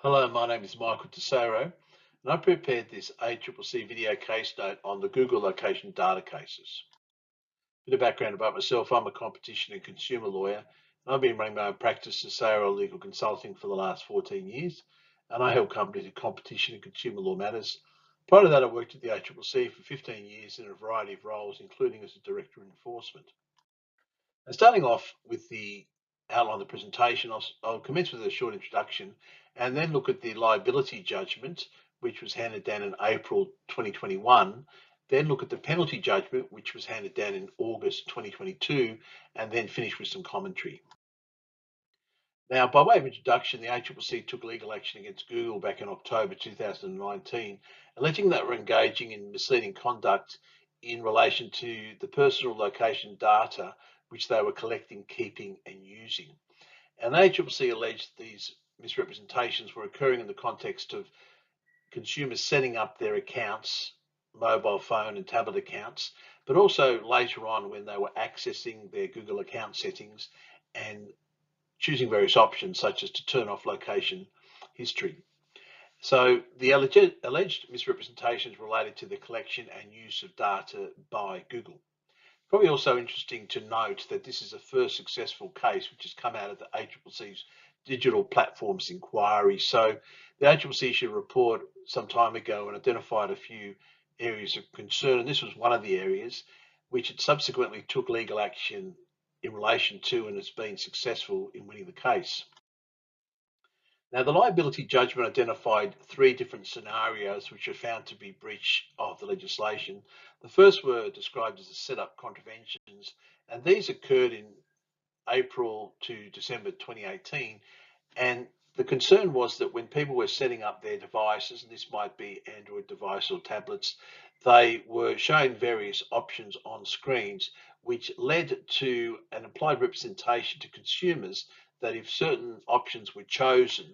Hello, my name is Michael Tesoro, and I prepared this ACCC Video Case Note on the Google location data cases. Bit of background about myself: I'm a competition and consumer lawyer, and I've been running my own practice, Tesoro Legal Consulting, for the last 14 years, and I help companies in competition and consumer law matters. Prior to that, I worked at the ACCC for 15 years in a variety of roles, including as a Director of Enforcement. And starting off with the outline of the presentation, I'll commence with a short introduction and then look at the liability judgment, which was handed down in April 2021, then look at the penalty judgment, which was handed down in August 2022, and then finish with some commentary. Now, by way of introduction, the ACCC took legal action against Google back in October 2019, alleging that we're engaging in misleading conduct in relation to the personal location data which they were collecting, keeping, and using. And the ACCC alleged these misrepresentations were occurring in the context of consumers setting up their accounts, mobile phone and tablet accounts, but also later on when they were accessing their Google account settings and choosing various options such as to turn off location history. So the alleged misrepresentations related to the collection and use of data by Google. Probably also interesting to note that this is the first successful case which has come out of the ACCC's digital platforms inquiry. So the ACCC issued a report some time ago and identified a few areas of concern, and this was one of the areas which it subsequently took legal action in relation to and has been successful in winning the case. Now, the liability judgment identified three different scenarios which are found to be breach of the legislation. The first were described as the setup contraventions, and these occurred in April to December 2018. And the concern was that when people were setting up their devices, and this might be Android device or tablets, they were showing various options on screens, which led to an implied representation to consumers that if certain options were chosen,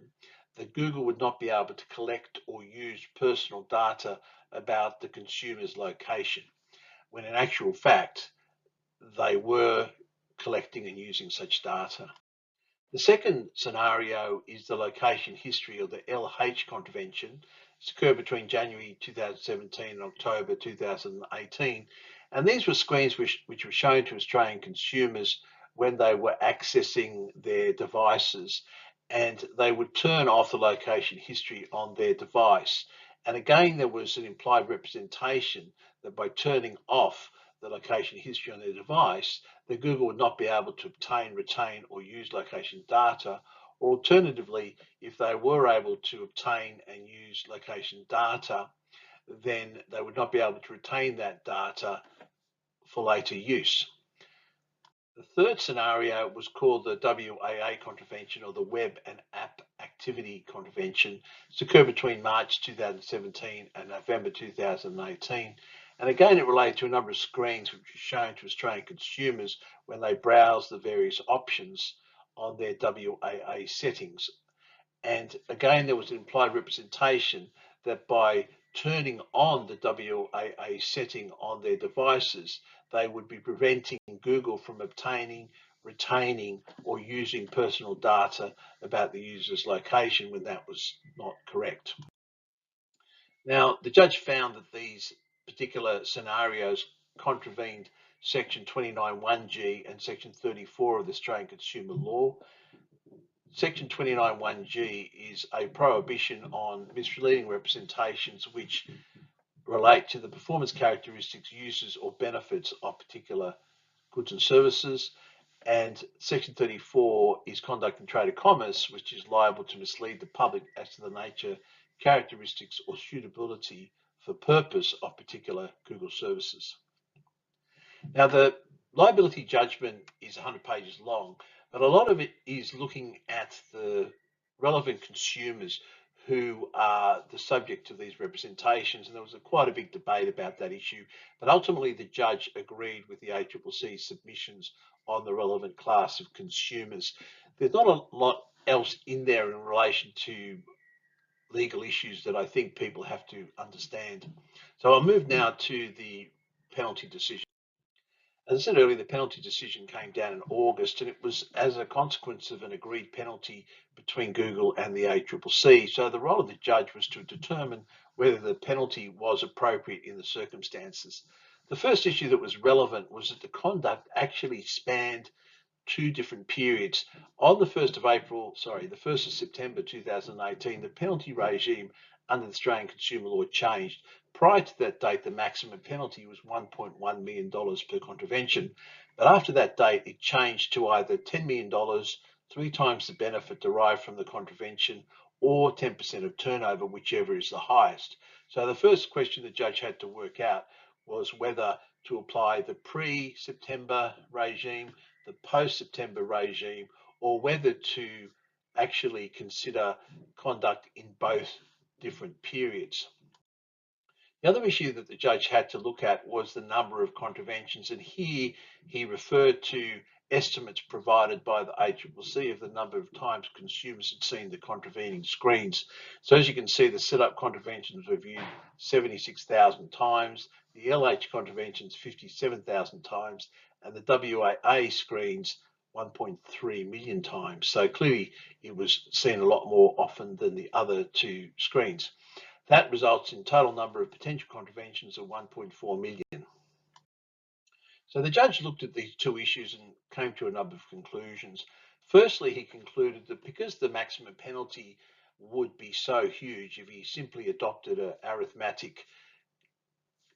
that Google would not be able to collect or use personal data about the consumer's location, when in actual fact, they were collecting and using such data. The second scenario is the location history, or the LH contravention. It's occurred between January 2017 and October 2018. And these were screens which were shown to Australian consumers when they were accessing their devices, and they would turn off the location history on their device. And again, there was an implied representation that by turning off the location history on their device, that Google would not be able to obtain, retain, or use location data, or alternatively, if they were able to obtain and use location data, then they would not be able to retain that data for later use. The third scenario was called the WAA contravention, or the Web and App Activity contravention. It's occurred between March 2017 and November 2018. And again, it related to a number of screens which were shown to Australian consumers when they browsed the various options on their WAA settings. And again, there was an implied representation that by turning on the WAA setting on their devices, they would be preventing Google from obtaining, retaining, or using personal data about the user's location when that was not correct. Now, the judge found that these particular scenarios contravened Section 29(1)(g) and Section 34 of the Australian Consumer Law. Section 29(1)(g) is a prohibition on misleading representations which relate to the performance characteristics, uses, or benefits of particular goods and services. And Section 34 is conduct in trade or commerce, which is liable to mislead the public as to the nature, characteristics, or suitability for purpose of particular Google services. Now, the liability judgment is 100 pages long, but a lot of it is looking at the relevant consumers who are the subject of these representations, and there was quite a big debate about that issue, but ultimately the judge agreed with the ACCC submissions on the relevant class of consumers. There's not a lot else in there in relation to legal issues that I think people have to understand. So I'll move now to the penalty decision. As I said earlier, the penalty decision came down in August, and it was as a consequence of an agreed penalty between Google and the ACCC. So the role of the judge was to determine whether the penalty was appropriate in the circumstances. The first issue that was relevant was that the conduct actually spanned two different periods. On the 1st of September 2018, the penalty regime under the Australian consumer law changed. Prior to that date, the maximum penalty was $1.1 million per contravention. But after that date, it changed to either $10 million, 3 times the benefit derived from the contravention, or 10% of turnover, whichever is the highest. So the first question the judge had to work out was whether to apply the pre-September regime, the post-September regime, or whether to actually consider conduct in both different periods. The other issue that the judge had to look at was the number of contraventions, and here he referred to estimates provided by the ACCC of the number of times consumers had seen the contravening screens. So as you can see, the setup contraventions were viewed 76,000 times, the LH contraventions 57,000 times, and the WAA screens 1.3 million times. So clearly it was seen a lot more often than the other two screens. That results in total number of potential contraventions of 1.4 million. So the judge looked at these two issues and came to a number of conclusions. Firstly, he concluded that because the maximum penalty would be so huge if he simply adopted an arithmetic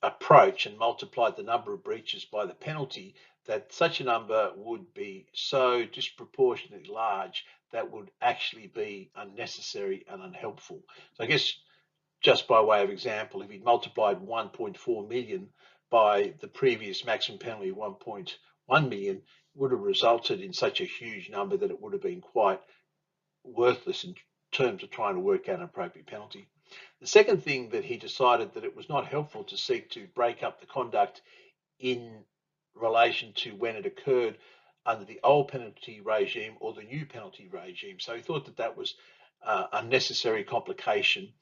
approach and multiplied the number of breaches by the penalty, that such a number would be so disproportionately large that would actually be unnecessary and unhelpful. So I guess just by way of example, if he'd multiplied 1.4 million by the previous maximum penalty of 1.1 million, it would have resulted in such a huge number that it would have been quite worthless in terms of trying to work out an appropriate penalty. The second thing that he decided that it was not helpful to seek to break up the conduct in relation to when it occurred under the old penalty regime or the new penalty regime. So he thought that that was unnecessary complication.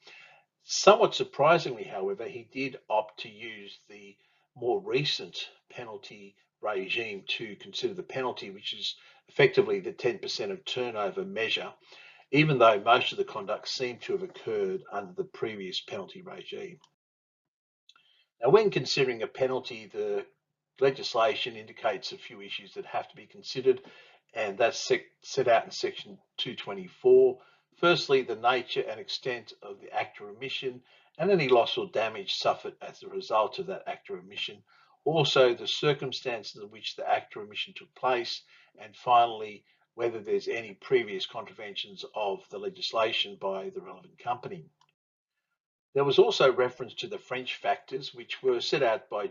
Somewhat surprisingly, however, he did opt to use the more recent penalty regime to consider the penalty, which is effectively the 10% of turnover measure, even though most of the conduct seemed to have occurred under the previous penalty regime. Now, when considering a penalty, the legislation indicates a few issues that have to be considered, and that's set out in section 224. Firstly, the nature and extent of the act or omission and any loss or damage suffered as a result of that act or omission. Also, the circumstances in which the act or omission took place. And finally, whether there's any previous contraventions of the legislation by the relevant company. There was also reference to the French factors, which were set out by,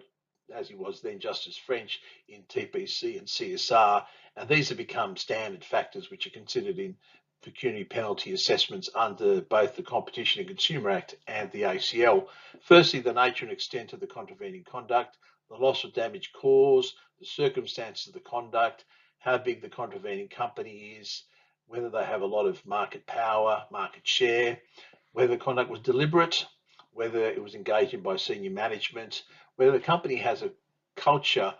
as he was then, Justice French in TPC and CSR, and these have become standard factors which are considered in pecuniary penalty assessments under both the Competition and Consumer Act and the ACL. Firstly, the nature and extent of the contravening conduct, the loss or damage caused, the circumstances of the conduct, how big the contravening company is, whether they have a lot of market power, market share, whether the conduct was deliberate, whether it was engaged in by senior management, whether the company has a culture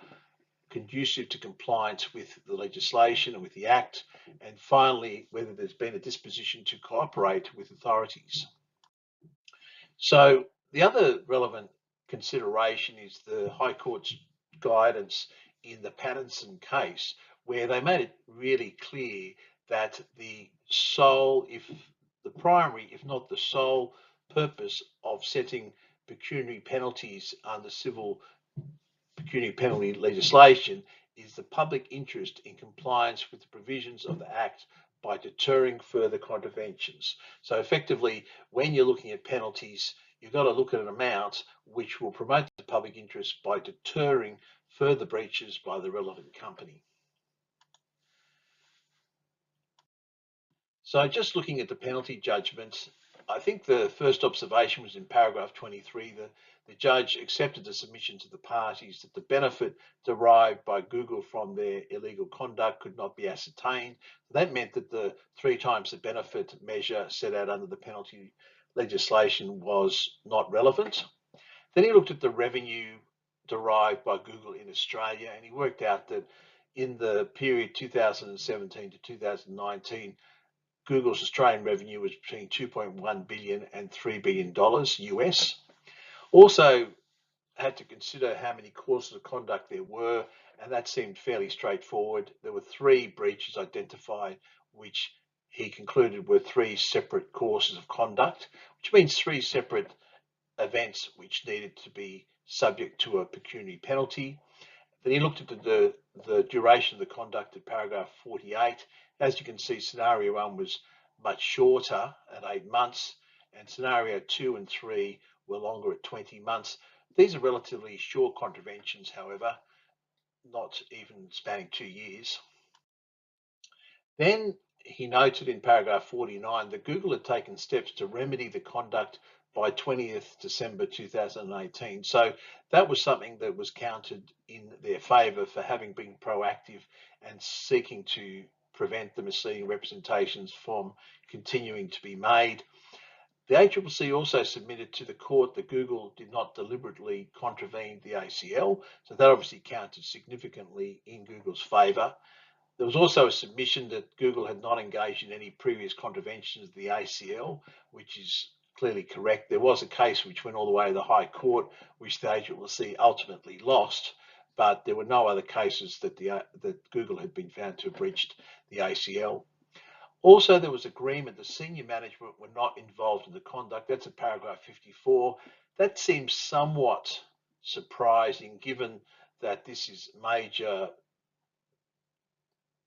conducive to compliance with the legislation and with the Act, and finally, whether there's been a disposition to cooperate with authorities. So the other relevant consideration is the High Court's guidance in the Pattinson case, where they made it really clear that the sole, if the primary, if not the sole purpose of setting pecuniary penalties under civil pecuniary penalty legislation is the public interest in compliance with the provisions of the Act by deterring further contraventions. So effectively, when you're looking at penalties, you've got to look at an amount which will promote the public interest by deterring further breaches by the relevant company. So just looking at the penalty judgment, I think the first observation was in paragraph 23. The judge accepted the submission to the parties that the benefit derived by Google from their illegal conduct could not be ascertained. That meant that the 3 times the benefit measure set out under the penalty legislation was not relevant. Then he looked at the revenue derived by Google in Australia, and he worked out that in the period 2017 to 2019, Google's Australian revenue was between $2.1 billion and $3 billion US. Also had to consider how many courses of conduct there were, and that seemed fairly straightforward. There were 3 breaches identified, which he concluded were 3 separate courses of conduct, which means 3 separate events which needed to be subject to a pecuniary penalty. Then he looked at the duration of the conduct at paragraph 48. As you can see, scenario 1 was much shorter at 8 months, and scenario 2 and 3 were longer at 20 months. These are relatively short contraventions, however, not even spanning 2 years. Then he noted in paragraph 49 that Google had taken steps to remedy the conduct by 20th December 2018. So that was something that was counted in their favour for having been proactive and seeking to prevent the misleading representations from continuing to be made. The ACCC also submitted to the court that Google did not deliberately contravene the ACL, so that obviously counted significantly in Google's favour. There was also a submission that Google had not engaged in any previous contraventions of the ACL, which is clearly correct. There was a case which went all the way to the High Court, which the ACCC ultimately lost, but there were no other cases that Google had been found to have breached the ACL. Also, there was agreement that senior management were not involved in the conduct. That's at paragraph 54. That seems somewhat surprising, given that this is major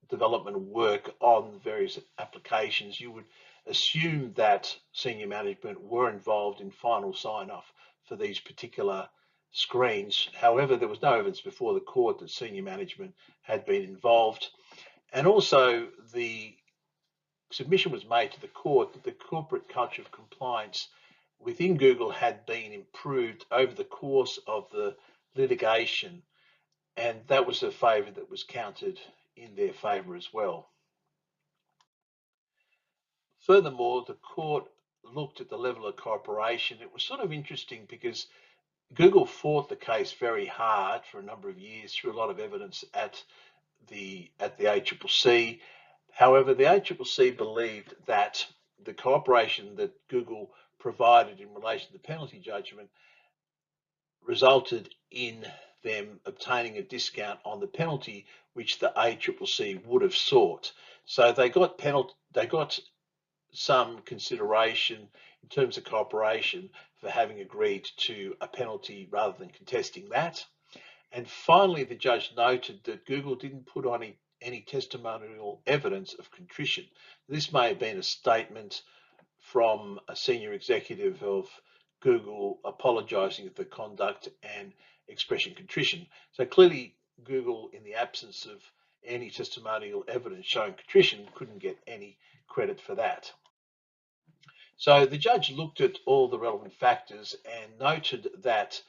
development work on various applications. You would assume that senior management were involved in final sign-off for these particular screens. However, there was no evidence before the court that senior management had been involved. And also, the submission was made to the court that the corporate culture of compliance within Google had been improved over the course of the litigation, and that was a favour that was counted in their favour as well. Furthermore, the court looked at the level of cooperation. It was sort of interesting because Google fought the case very hard for a number of years through a lot of evidence at the ACCC. However, the ACCC believed that the cooperation that Google provided in relation to the penalty judgment resulted in them obtaining a discount on the penalty which the ACCC would have sought. So they got some consideration in terms of cooperation for having agreed to a penalty rather than contesting that. And finally, the judge noted that Google didn't put on any testimonial evidence of contrition. This may have been a statement from a senior executive of Google apologizing for the conduct and expressing contrition. So clearly, Google, in the absence of any testimonial evidence showing contrition, couldn't get any credit for that. So the judge looked at all the relevant factors and noted that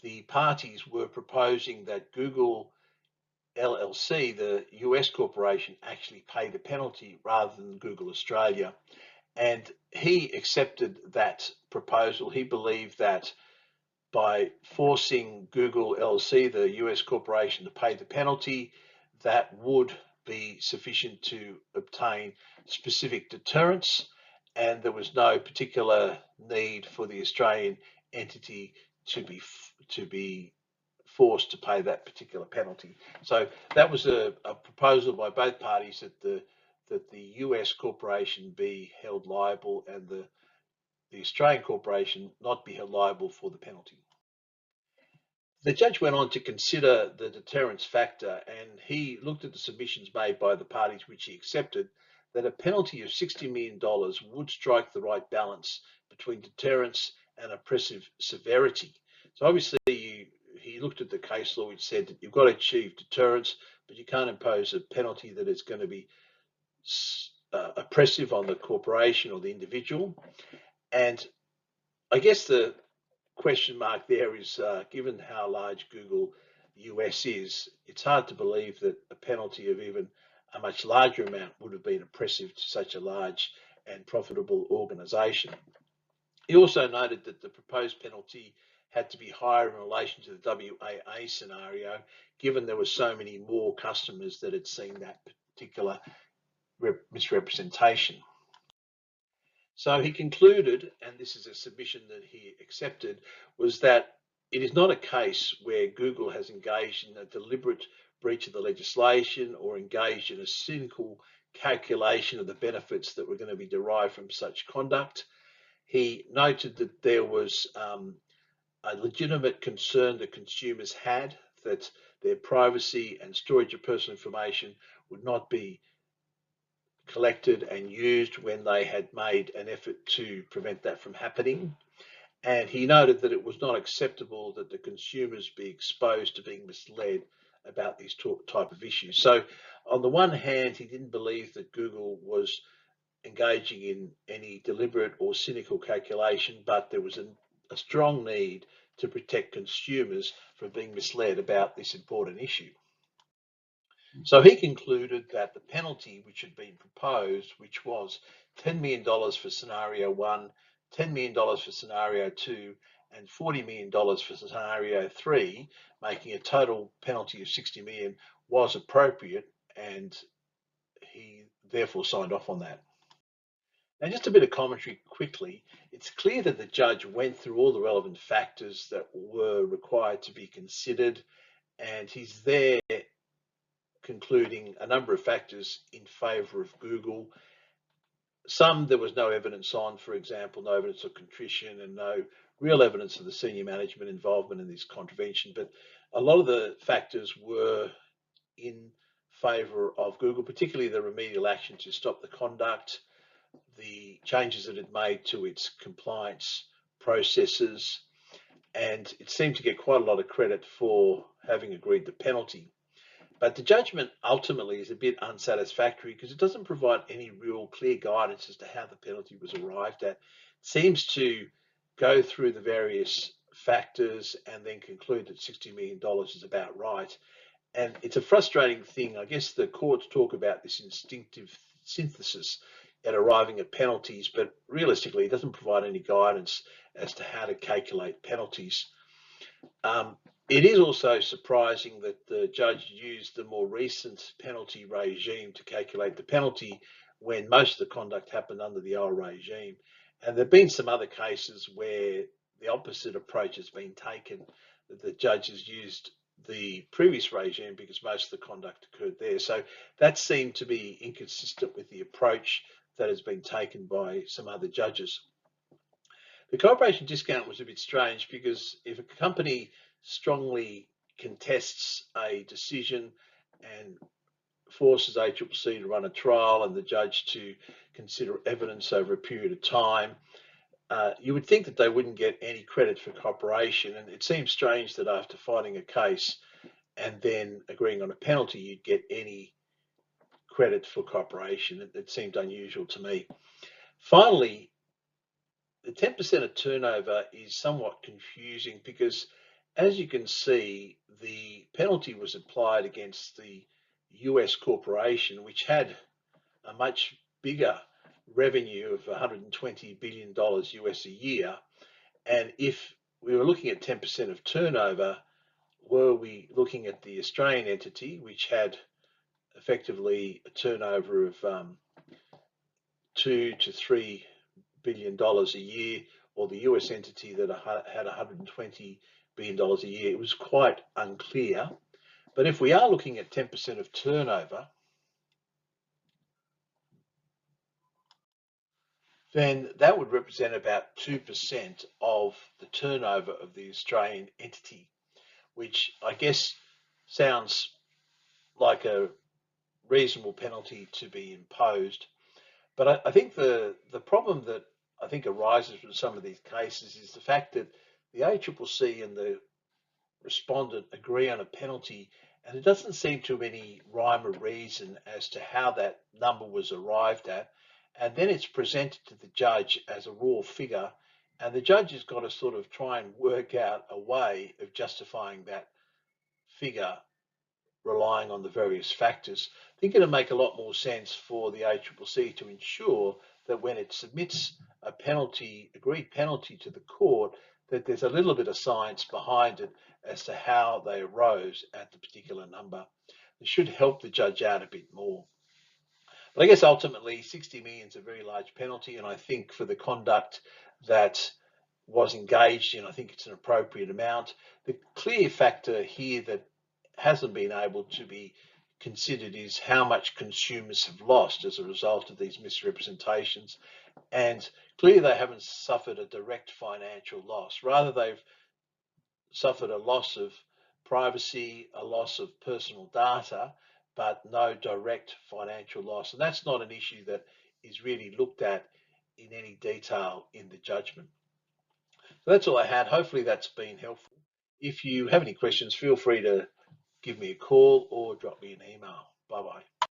the parties were proposing that Google LLC, the US corporation, actually pay the penalty rather than Google Australia. And he accepted that proposal. He believed that by forcing Google LLC, the US corporation, to pay the penalty, that would be sufficient to obtain specific deterrence, and there was no particular need for the Australian entity to be forced to pay that particular penalty. So that was a proposal by both parties that the US corporation be held liable and the Australian corporation not be held liable for the penalty. The judge went on to consider the deterrence factor, and he looked at the submissions made by the parties, which he accepted, that a penalty of $60 million would strike the right balance between deterrence and oppressive severity. So obviously, he looked at the case law, which said that you've got to achieve deterrence, but you can't impose a penalty that is going to be oppressive on the corporation or the individual. And I guess the question mark there is, given how large Google US is, it's hard to believe that a penalty of even a much larger amount would have been oppressive to such a large and profitable organization. He also noted that the proposed penalty had to be higher in relation to the WAA scenario, given there were so many more customers that had seen that particular misrepresentation. So he concluded, and this is a submission that he accepted, was that it is not a case where Google has engaged in a deliberate breach of the legislation or engaged in a cynical calculation of the benefits that were going to be derived from such conduct. He noted that there was a legitimate concern that consumers had that their privacy and storage of personal information would not be collected and used when they had made an effort to prevent that from happening. And he noted that it was not acceptable that the consumers be exposed to being misled about these type of issues. So on the one hand, he didn't believe that Google was engaging in any deliberate or cynical calculation, but there was a strong need to protect consumers from being misled about this important issue. So he concluded that the penalty which had been proposed, which was $10 million for scenario 1, $10 million for scenario 2, and $40 million for scenario 3, making a total penalty of $60 million, was appropriate, and he therefore signed off on that. Now, just a bit of commentary quickly. It's clear that the judge went through all the relevant factors that were required to be considered, and he's there concluding a number of factors in favour of Google. Some there was no evidence on, for example, no evidence of contrition and no real evidence of the senior management involvement in this contravention, but a lot of the factors were in favour of Google, particularly the remedial action to stop the conduct, the changes that it made to its compliance processes, and it seemed to get quite a lot of credit for having agreed the penalty. But the judgment ultimately is a bit unsatisfactory because it doesn't provide any real clear guidance as to how the penalty was arrived at. It seems to go through the various factors and then conclude that $60 million is about right. And it's a frustrating thing. I guess the courts talk about this instinctive synthesis at arriving at penalties, but realistically it doesn't provide any guidance as to how to calculate penalties. It is also surprising that the judge used the more recent penalty regime to calculate the penalty when most of the conduct happened under the old regime. And there have been some other cases where the opposite approach has been taken, that the judge has used the previous regime because most of the conduct occurred there. So that seemed to be inconsistent with the approach that has been taken by some other judges. The corporation discount was a bit strange because if a company strongly contests a decision and forces ACCC to run a trial and the judge to consider evidence over a period of time, you would think that they wouldn't get any credit for cooperation. And it seems strange that after fighting a case and then agreeing on a penalty, you'd get any credit for cooperation. It seemed unusual to me. Finally, the 10% of turnover is somewhat confusing because, as you can see, the penalty was applied against the US corporation, which had a much bigger revenue of $120 billion US a year. And if we were looking at 10% of turnover, were we looking at the Australian entity, which had effectively a turnover of $2 to $3 billion a year, or the US entity that had $120 billion a year? It was quite unclear. But if we are looking at 10% of turnover, then that would represent about 2% of the turnover of the Australian entity, which I guess sounds like a reasonable penalty to be imposed. But I think the problem that I think arises from some of these cases is the fact that the ACCC and the respondent agree on a penalty, and it doesn't seem to have any rhyme or reason as to how that number was arrived at. And then it's presented to the judge as a raw figure, and the judge has got to sort of try and work out a way of justifying that figure relying on the various factors. I think it'll make a lot more sense for the ACCC to ensure that when it submits a penalty, agreed penalty to the court, that there's a little bit of science behind it as to how they arose at the particular number. It should help the judge out a bit more. But I guess ultimately 60 million is a very large penalty, and I think for the conduct that was engaged in, I think it's an appropriate amount. The clear factor here that hasn't been able to be considered is how much consumers have lost as a result of these misrepresentations. And clearly they haven't suffered a direct financial loss. Rather, they've suffered a loss of privacy, a loss of personal data, but no direct financial loss. And that's not an issue that is really looked at in any detail in the judgment. So that's all I had. Hopefully that's been helpful. If you have any questions, feel free to give me a call or drop me an email. Bye-bye.